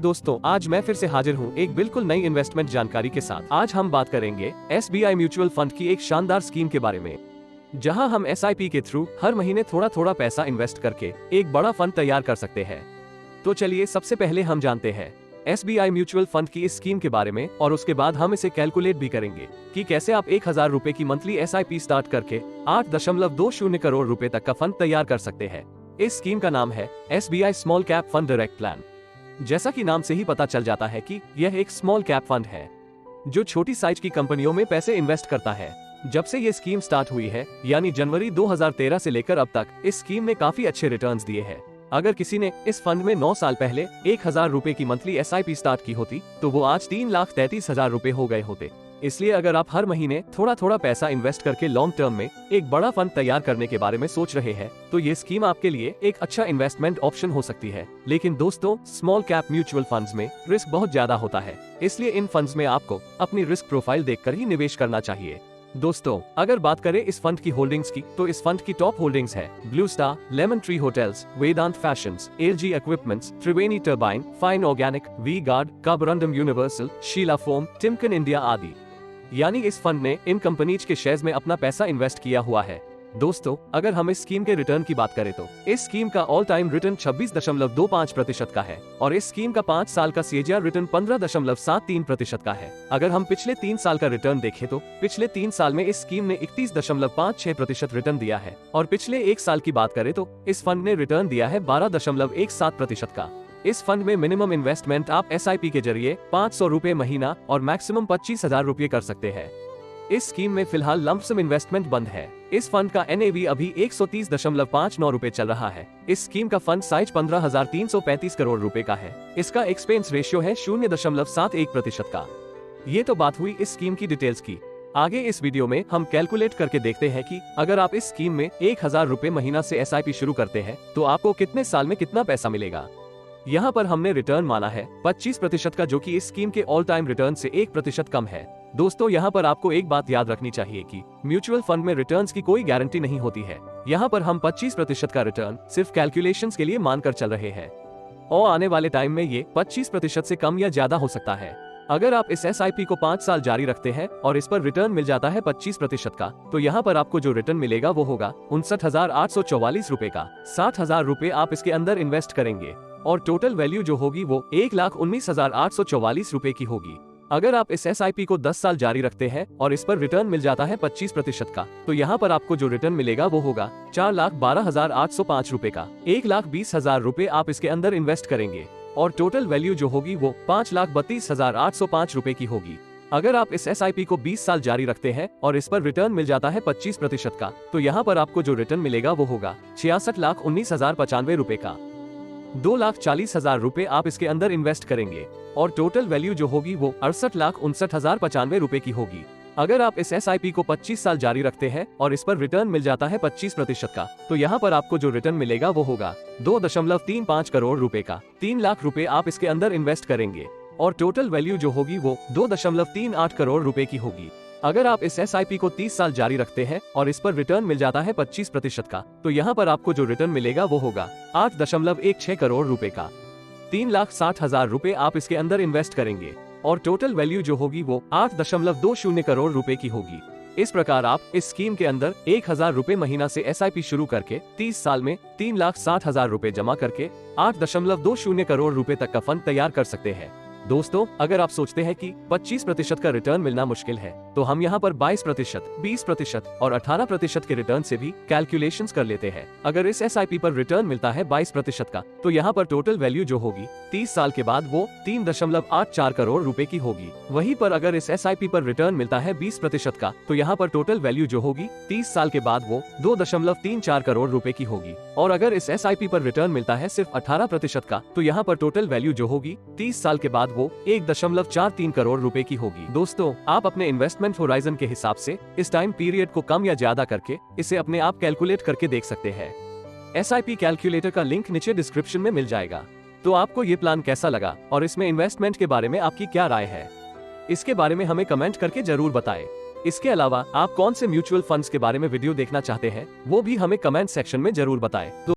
दोस्तों, आज मैं फिर से हाजिर हूँ एक बिल्कुल नई इन्वेस्टमेंट जानकारी के साथ। आज हम बात करेंगे SBI म्यूचुअल फंड की एक शानदार स्कीम के बारे में, जहां हम SIP के थ्रू हर महीने थोड़ा थोड़ा पैसा इन्वेस्ट करके एक बड़ा फंड तैयार कर सकते हैं। तो चलिए सबसे पहले हम जानते हैं SBI म्यूचुअल फंड की इस स्कीम के बारे में, और उसके बाद हम इसे कैलकुलेट भी करेंगे कि कैसे आप 1000 रुपए की मंथली SIP स्टार्ट करके 8.20 करोड़ रुपए तक का फंड तैयार कर सकते हैं। इस स्कीम का नाम है SBI small cap fund direct plan. जैसा कि नाम से ही पता चल जाता है कि यह एक स्मॉल कैप फंड है जो छोटी साइज की कंपनियों में पैसे इन्वेस्ट करता है। जब से ये स्कीम स्टार्ट हुई है, यानी जनवरी 2013 से लेकर अब तक, इस स्कीम ने काफी अच्छे रिटर्न्स दिए हैं। अगर किसी ने इस फंड में 9 साल पहले 1000 रुपए की मंथली SIP स्टार्ट की होती तो वो आज 3,33,000 रुपए हो गए होते। इसलिए अगर आप हर महीने थोड़ा थोड़ा पैसा इन्वेस्ट करके लॉन्ग टर्म में एक बड़ा फंड तैयार करने के बारे में सोच रहे हैं, तो ये स्कीम आपके लिए एक अच्छा इन्वेस्टमेंट ऑप्शन हो सकती है। लेकिन दोस्तों, स्मॉल कैप म्यूचुअल फंड्स में रिस्क बहुत ज्यादा होता है, इसलिए इन फंड्स में आपको अपनी रिस्क प्रोफाइल देखकर ही निवेश करना चाहिए। दोस्तों, अगर बात करें इस फंड की होल्डिंग्स की, तो इस फंड की टॉप होल्डिंग्स है Blue Star, Lemon Tree Hotels, Vedant Fashions, LG Equipments, Triveni Turbine, Fine Organic, V Guard, Carborundum Universal, Sheela Foam, Timken India आदि। यानी इस फंड ने इन कंपनीज के शेयर्स में अपना पैसा इन्वेस्ट किया हुआ है। दोस्तों, अगर हम इस स्कीम के रिटर्न की बात करें तो इस स्कीम का ऑल टाइम रिटर्न 26.25% का है, और इस स्कीम का 5 साल का CAGR रिटर्न 15.73% का है। अगर हम पिछले 3 साल का रिटर्न देखें तो पिछले 3 साल में इस स्कीम ने 31.56% रिटर्न दिया है, और पिछले 1 साल की बात करें तो इस फंड ने रिटर्न दिया है 12.17% का। इस फंड में मिनिमम इन्वेस्टमेंट आप SIP के जरिए 500 रुपए महीना और मैक्सिमम 25,000 रुपए कर सकते हैं। इस स्कीम में फिलहाल लंपसम इन्वेस्टमेंट बंद है। इस फंड का NAV अभी 130.59 रुपए चल रहा है। इस स्कीम का फंड साइज 15,335 करोड़ रुपए का है। इसका एक्सपेंस रेशियो है 0.71% का। ये तो बात हुई इस स्कीम की डिटेल्स की। आगे इस वीडियो में हम कैलकुलेट करके देखते हैं कि अगर आप इस स्कीम में 1000 रुपए महीना से SIP शुरू करते हैं तो आपको कितने साल में कितना पैसा मिलेगा। यहाँ पर हमने रिटर्न माना है 25% का, जो कि इस स्कीम के ऑल टाइम रिटर्न से 1% कम है। दोस्तों, यहाँ पर आपको एक बात याद रखनी चाहिए कि म्यूचुअल फंड में रिटर्न्स की कोई गारंटी नहीं होती है। यहाँ पर हम 25% का रिटर्न सिर्फ कैलकुलेशंस के लिए मानकर चल रहे हैं, और आने वाले टाइम में ये 25% से कम या ज्यादा हो सकता है। अगर आप इस SIP को 5 साल जारी रखते हैं और इस पर रिटर्न मिल जाता है 25% का, तो यहाँ पर आपको जो रिटर्न मिलेगा वो होगा 59,844 रुपए का। 60,000 रुपए आप इसके अंदर इन्वेस्ट करेंगे, और टोटल वैल्यू जो होगी वो 1,19,844 रुपए की होगी। अगर आप इस SIP को 10 साल जारी रखते हैं और इस पर रिटर्न मिल जाता है 25% का, तो यहाँ पर आपको जो रिटर्न मिलेगा वो होगा 4,12,805 रुपए का। 1,20,000 रुपए आप इसके अंदर इन्वेस्ट करेंगे, और टोटल वैल्यू जो होगी वो 5,32,805 रुपए की होगी। अगर आप इस SIP को 20 साल जारी रखते हैं और इस पर रिटर्न मिल जाता है 25% का, तो यहाँ पर आपको जो रिटर्न मिलेगा वो होगा 66,19,095 रुपए का। 2,40,000 रुपए आप इसके अंदर इन्वेस्ट करेंगे, और टोटल वैल्यू जो होगी वो 68,59,095 रुपए की होगी। अगर आप इस SIP को 25 साल जारी रखते हैं और इस पर रिटर्न मिल जाता है 25% का, तो यहाँ पर आपको जो रिटर्न मिलेगा वो होगा 2.35 करोड़ रुपए का। 3 लाख रुपए आप इसके अंदर इन्वेस्ट करेंगे, और टोटल वैल्यू जो होगी वो 2.38 करोड़ रुपए की होगी। अगर आप इस SIP को 30 साल जारी रखते हैं और इस पर रिटर्न मिल जाता है 25% का, तो यहाँ पर आपको जो रिटर्न मिलेगा वो होगा 8.16 करोड़ रुपए का। 3,60,000 रुपए आप इसके अंदर इन्वेस्ट करेंगे, और टोटल वैल्यू जो होगी वो 8.20 करोड़ रुपए की होगी। इस प्रकार आप इस स्कीम के अंदर 1000 रुपए महीना से SIP शुरू करके 30 साल में 3,60,000 रुपए जमा करके 8.20 करोड़ रुपए तक का फंड तैयार कर सकते हैं। दोस्तों, अगर आप सोचते हैं कि 25% का रिटर्न मिलना मुश्किल है, तो हम यहाँ पर 22%, 20% और 18% के रिटर्न से भी कैलकुलेशंस कर लेते हैं। अगर इस SIP पर रिटर्न मिलता है 22% का, तो यहाँ पर टोटल वैल्यू जो होगी 30 साल के बाद वो 3.84 करोड़ रुपए की होगी। वहीं पर अगर इस SIP पर रिटर्न मिलता है 20% का, तो यहाँ पर टोटल वैल्यू जो होगी 30 साल के बाद वो 2.34 करोड़ रुपए की होगी। और अगर इस SIP पर रिटर्न मिलता है सिर्फ 18% का, तो यहाँ पर टोटल वैल्यू जो होगी 30 साल के बाद वो 1.43 करोड़ रुपए की होगी। दोस्तों, आप अपने इन्वेस्टमेंट होराइजन के हिसाब से इस टाइम पीरियड को कम या ज्यादा करके इसे अपने आप कैलकुलेट करके देख सकते हैं। SIP कैलकुलेटर का लिंक नीचे डिस्क्रिप्शन में मिल जाएगा। तो आपको ये प्लान कैसा लगा और इसमें इन्वेस्टमेंट के बारे में आपकी क्या राय है, इसके बारे में हमें कमेंट करके जरूर बताएं। इसके अलावा आप कौन से म्यूचुअल फंड्स के बारे में वीडियो देखना चाहते हैं वो भी हमें कमेंट सेक्शन में जरूर बताएं।